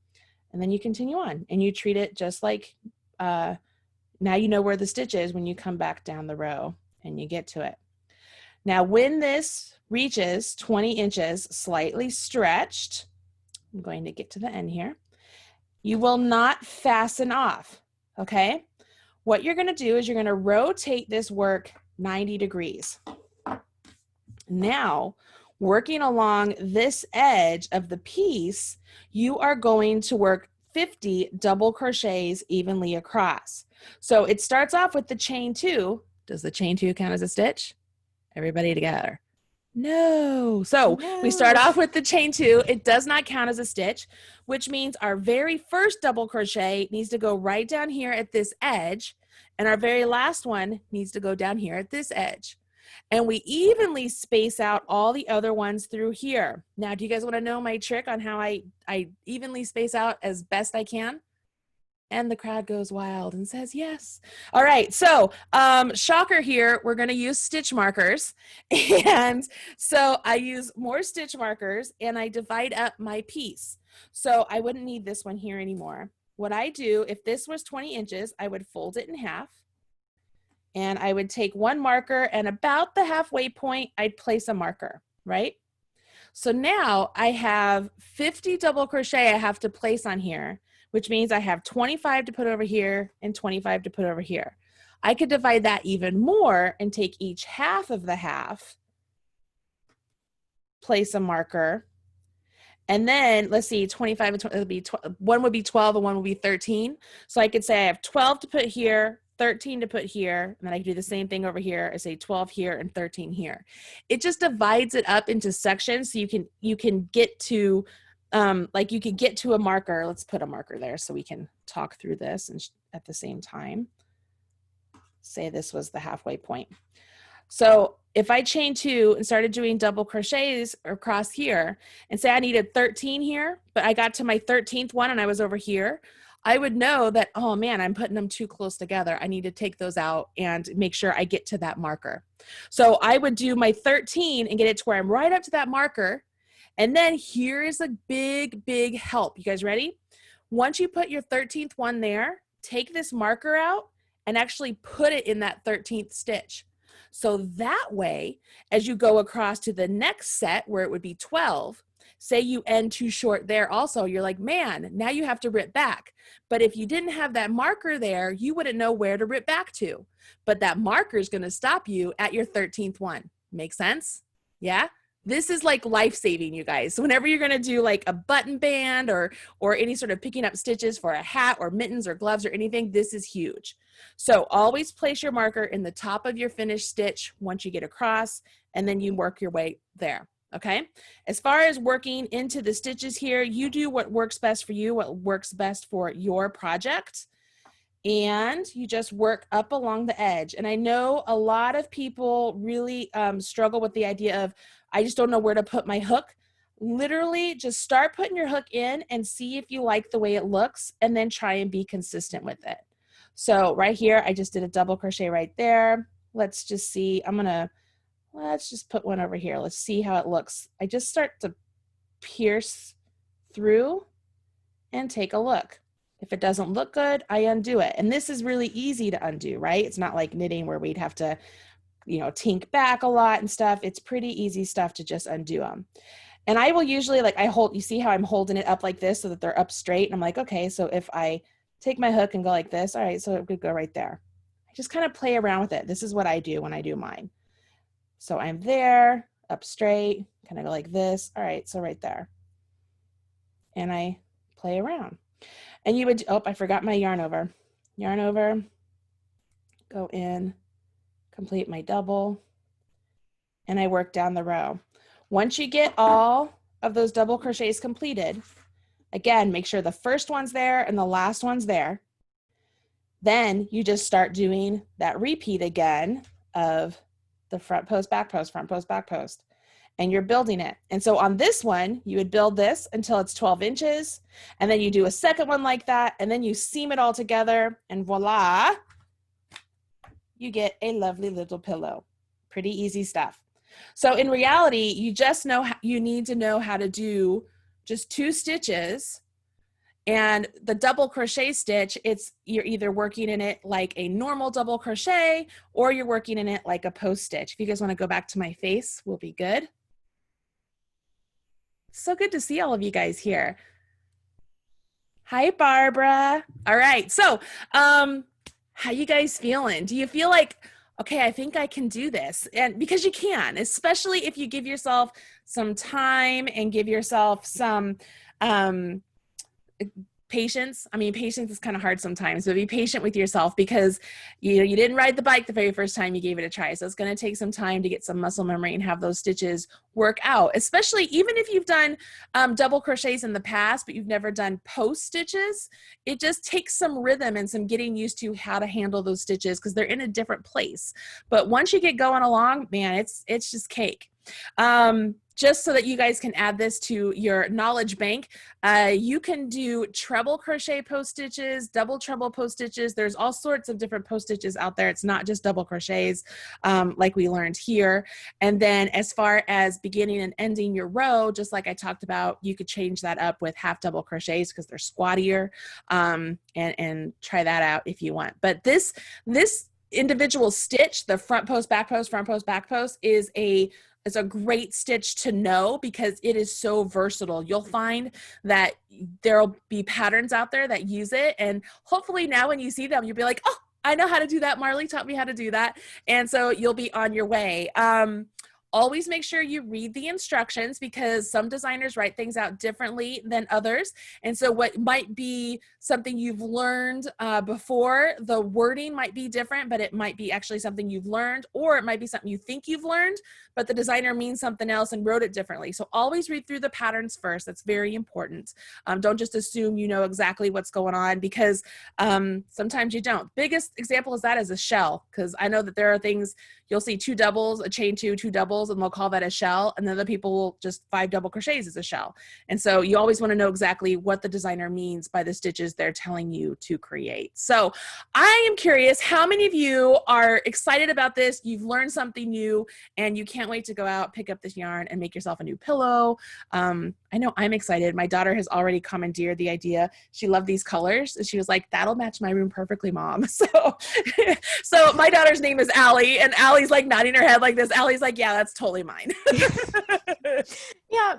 And then you continue on and you treat it just like, now you know where the stitch is when you come back down the row and you get to it. Now, when this reaches 20 inches, slightly stretched, I'm going to get to the end here. You will not fasten off, okay? What you're gonna do is you're gonna rotate this work 90 degrees. Now, working along this edge of the piece, you are going to work 50 double crochets evenly across. So it starts off with the chain 2. Does the chain 2 count as a stitch? Everybody together. No. So we start off with the chain 2. It does not count as a stitch, which means our very first double crochet needs to go right down here at this edge, and our very last one needs to go down here at this edge. And we evenly space out all the other ones through here. Now, do you guys want to know my trick on how I evenly space out as best I can? And the crowd goes wild and says yes. All right, so shocker here, we're gonna use stitch markers. And so I use more stitch markers and I divide up my piece. So I wouldn't need this one here anymore. what I do, if this was 20 inches, I would fold it in half. And I would take one marker, and about the halfway point, I'd place a marker, right? So now I have 50 double crochet I have to place on here, which means I have 25 to put over here and 25 to put over here. I could divide that even more and take each half of the half, place a marker, and then let's see, 25 and 20, it'll be one would be 12 and one would be 13. So I could say I have 12 to put here, 13 to put here, and then I can do the same thing over here. I say 12 here and 13 here. It just divides it up into sections so you can get to like you can get to a marker. Let's put a marker there so we can talk through this and at the same time. Say this was the halfway point. So if I chain 2 and started doing double crochets across here and say I needed 13 here, but I got to my 13th one and I was over here, I would know that, oh man, I'm putting them too close together. I need to take those out and make sure I get to that marker. So I would do my 13 and get it to where I'm right up to that marker. And then here is a big, big help. You guys ready? Once you put your 13th one there, take this marker out and actually put it in that 13th stitch. So that way, as you go across to the next set where it would be 12, say you end too short there also, you're like, man, now you have to rip back. But if you didn't have that marker there, you wouldn't know where to rip back to. But that marker is going to stop you at your 13th one. Make sense? Yeah? This is like life-saving, you guys. So whenever you're going to do like a button band or any sort of picking up stitches for a hat or mittens or gloves or anything, this is huge. So always place your marker in the top of your finished stitch once you get across, and then you work your way there. Okay. As far as working into the stitches here, you do what works best for you, what works best for your project. And you just work up along the edge. And I know a lot of people really struggle with the idea of, I just don't know where to put my hook. Literally just start putting your hook in and see if you like the way it looks, and then try and be consistent with it. So right here, I just did a double crochet right there. Let's just see, let's just put one over here. Let's see how it looks. I just start to pierce through and take a look. If it doesn't look good, I undo it. And this is really easy to undo, right? It's not like knitting where we'd have to, tink back a lot and stuff. It's pretty easy stuff to just undo them. And I will usually you see how I'm holding it up like this so that they're up straight. And I'm like, okay, so if I take my hook and go like this, all right, so it could go right there. I just kind of play around with it. This is what I do when I do mine. So I'm there, up straight, kind of go like this. All right, so right there. And I play around. And you would, I forgot my yarn over. Yarn over, go in, complete my double, and I work down the row. Once you get all of those double crochets completed, again, make sure the first one's there and the last one's there. Then you just start doing that repeat again of the front post, back post, front post, back post. And you're building it. And so on this one, you would build this until it's 12 inches. And then you do a second one like that. And then you seam it all together. And voila, you get a lovely little pillow. Pretty easy stuff. So in reality, you need to know how to do just 2 stitches. And the double crochet stitch, you're either working in it like a normal double crochet or you're working in it like a post stitch. If you guys want to go back to my face, we'll be good. So good to see all of you guys here. Hi, Barbara. All right. So, how you guys feeling? Do you feel like, okay, I think I can do this? And because you can, especially if you give yourself some time and give yourself some, patience. I mean, patience is kind of hard sometimes, but be patient with yourself because you didn't ride the bike the very first time you gave it a try. So it's going to take some time to get some muscle memory and have those stitches work out, especially even if you've done double crochets in the past, but you've never done post stitches. It just takes some rhythm and some getting used to how to handle those stitches because they're in a different place. But once you get going along, man, it's just cake. Just so that you guys can add this to your knowledge bank, you can do treble crochet post stitches, double treble post stitches. There's all sorts of different post stitches out there. It's not just double crochets like we learned here. And then as far as beginning and ending your row, just like I talked about, you could change that up with half double crochets because they're squattier, and try that out if you want. But this individual stitch, the front post, back post, front post, back post, is a great stitch to know because it is so versatile. You'll find that there'll be patterns out there that use it. And hopefully now when you see them, you'll be like, oh, I know how to do that. Marley taught me how to do that. And so you'll be on your way. Always make sure you read the instructions because some designers write things out differently than others. And so what might be something you've learned before, the wording might be different, but it might be actually something you've learned, or it might be something you think you've learned, but the designer means something else and wrote it differently. So always read through the patterns first. That's very important. Don't just assume you know exactly what's going on because sometimes you don't. Biggest example is that is a shell, because I know that there are things you'll see 2 doubles, a chain 2, 2 doubles, and they'll call that a shell. And then the people will just 5 double crochets as a shell. And so you always want to know exactly what the designer means by the stitches they're telling you to create. So I am curious, how many of you are excited about this? You've learned something new and you can't wait to go out, pick up this yarn and make yourself a new pillow. I know I'm excited. My daughter has already commandeered the idea. She loved these colors. She was like, that'll match my room perfectly, Mom. So my daughter's name is Allie, and Allie's like nodding her head like this. Allie's like, yeah, that's totally mine. Yeah.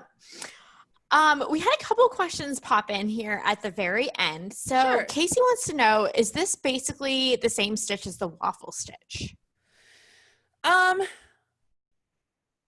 We had a couple questions pop in here at the very end. So Sure. Casey wants to know, is this basically the same stitch as the waffle stitch?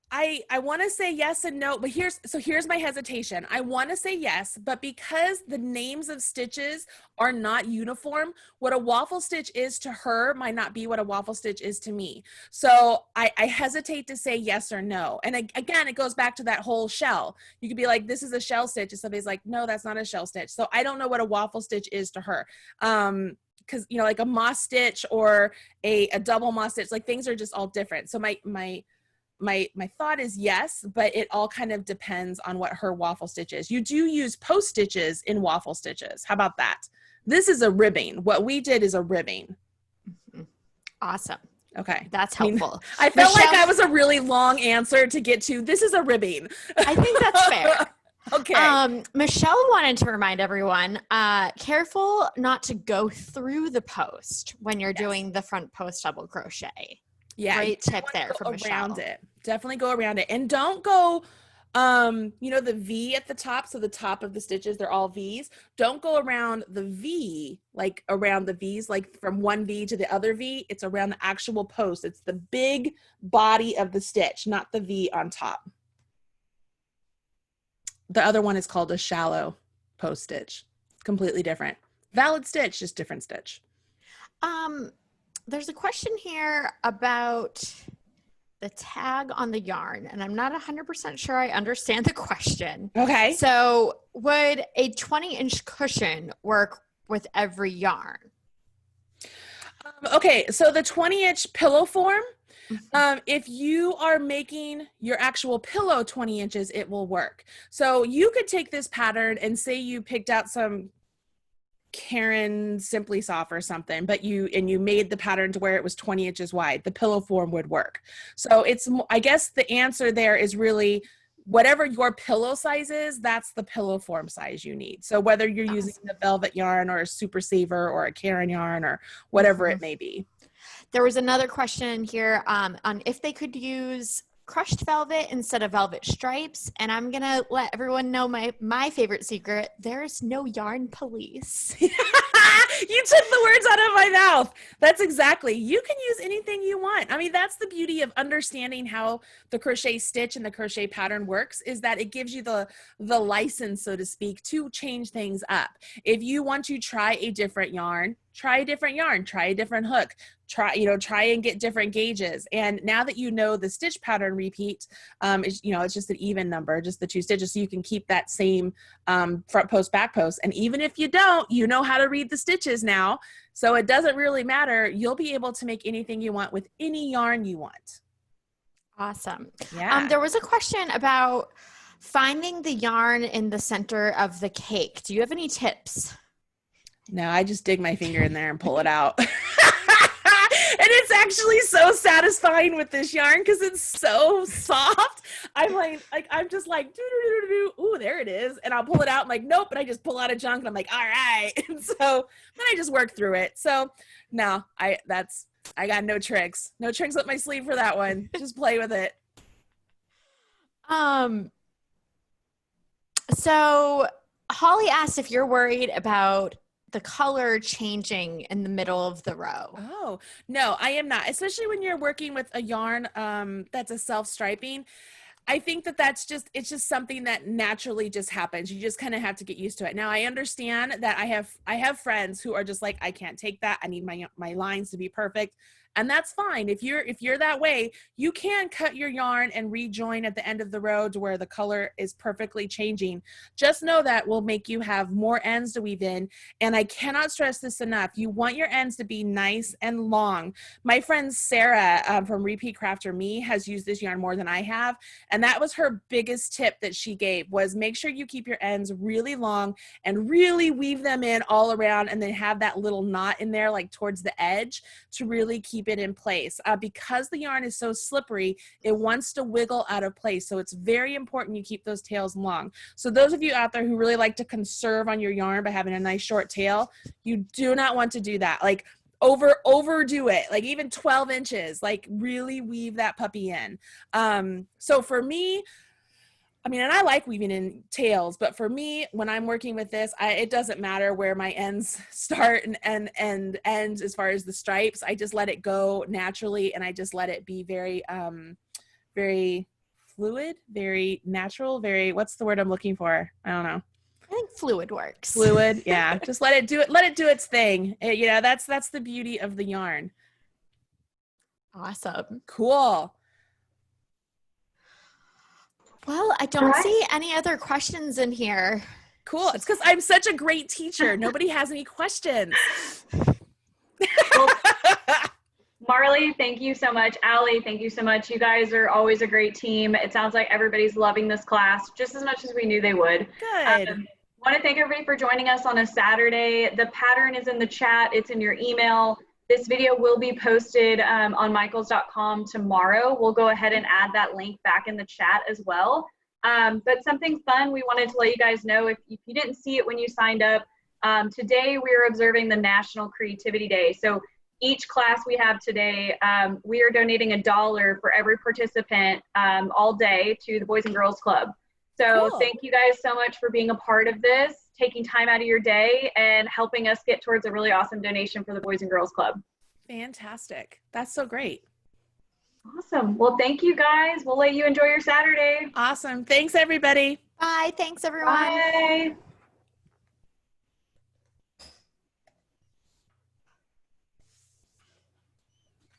I want to say yes and no, but here's my hesitation. I want to say yes, but because the names of stitches are not uniform, what a waffle stitch is to her might not be what a waffle stitch is to me. So I hesitate to say yes or no. And again, it goes back to that whole shell. You could be like, this is a shell stitch, and somebody's like, no, that's not a shell stitch. So I don't know what a waffle stitch is to her. Because like a moss stitch or a double moss stitch, like things are just all different. So my thought is yes, but it all kind of depends on what her waffle stitch is. You do use post stitches in waffle stitches. How about that? This is a ribbing. What we did is a ribbing. Awesome. Okay. That's helpful. I felt like I was a really long answer to get to. This is a ribbing. I think that's fair. Okay. Michelle wanted to remind everyone, careful not to go through the post when you're doing the front post double crochet. Yeah. Great tip there from Michelle. Around it. Definitely go around it. And don't go, the V at the top. So the top of the stitches, they're all V's. Don't go around the V, like around the V's, like from one V to the other V. It's around the actual post. It's the big body of the stitch, not the V on top. The other one is called a shallow post stitch. Completely different. Valid stitch, just different stitch. There's a question here about the tag on the yarn, and I'm not 100% sure I understand the question. Okay. So would a 20-inch cushion work with every yarn? Okay, so the 20-inch pillow form, if you are making your actual pillow 20 inches, it will work. So you could take this pattern and say you picked out some Karen Simply Soft or something, but you made the pattern to where it was 20 inches wide. The pillow form would work. So I guess the answer there is really whatever your pillow size is, that's the pillow form size you need. So whether you're using the velvet yarn or a Super Saver or a Karen yarn or whatever it may be. There was another question here on if they could use crushed velvet instead of velvet stripes, and I'm gonna let everyone know my favorite secret. There's no yarn police. You took the words out of my mouth. That's exactly. You can use anything you want. I mean, that's the beauty of understanding how the crochet stitch and the crochet pattern works, is that it gives you the license, so to speak, to change things up. If you want to try a different yarn, try a different yarn, try a different hook, try and get different gauges. And now that you know the stitch pattern repeat, it's just an even number, just the 2 stitches. So you can keep that same front post, back post. And even if you don't, you know how to read the stitches now. So it doesn't really matter. You'll be able to make anything you want with any yarn you want. Awesome. Yeah. There was a question about finding the yarn in the center of the cake. Do you have any tips? No, I just dig my finger in there and pull it out. And it's actually so satisfying with this yarn because it's so soft. I'm just like, ooh, there it is. And I'll pull it out. I'm like, nope. And I just pull out a chunk and I'm like, all right. And so then I just work through it. So no, I got no tricks. No tricks up my sleeve for that one. Just play with it. So Holly asked if you're worried about the color changing in the middle of the row. Oh, no, I am not. Especially when you're working with a yarn that's a self-striping. I think it's just something that naturally just happens. You just kind of have to get used to it. Now, I understand that I have friends who are just like, I can't take that. I need my lines to be perfect. And that's fine. If you're that way, you can cut your yarn and rejoin at the end of the row to where the color is perfectly changing. Just know that will make you have more ends to weave in. And I cannot stress this enough. You want your ends to be nice and long. My friend Sarah from Repeat Crafter Me has used this yarn more than I have. And that was her biggest tip that she gave, was make sure you keep your ends really long and really weave them in all around, and then have that little knot in there like towards the edge to really keep it in place. Because the yarn is so slippery, it wants to wiggle out of place. So it's very important you keep those tails long. So those of you out there who really like to conserve on your yarn by having a nice short tail, you do not want to do that. Like overdo it, like even 12 inches, like really weave that puppy in. So for me, I mean, and I like weaving in tails, but for me, when I'm working with this, it doesn't matter where my ends start and ends as far as the stripes. I just let it go naturally, and I just let it be very, very fluid, very natural, very, what's the word I'm looking for? I don't know. I think fluid works. Fluid, yeah. Just let it do it. Let it do its thing. That's the beauty of the yarn. Awesome. Cool. Well, I don't see any other questions in here. Cool. It's because I'm such a great teacher. Nobody has any questions. Well, Marley, thank you so much. Allie, thank you so much. You guys are always a great team. It sounds like everybody's loving this class just as much as we knew they would. Good. Want to thank everybody for joining us on a Saturday. The pattern is in the chat. It's in your email. This video will be posted on michaels.com tomorrow. We'll go ahead and add that link back in the chat as well. But something fun we wanted to let you guys know, if you didn't see it when you signed up, today we are observing the National Creativity Day. So each class we have today, we are donating $1 for every participant all day to the Boys and Girls Club. So Cool. Thank you guys so much for being a part of this, taking time out of your day and helping us get towards a really awesome donation for the Boys and Girls Club. Fantastic. That's so great. Awesome. Well, thank you guys. We'll let you enjoy your Saturday. Awesome. Thanks, everybody. Bye. Thanks, everyone. Bye.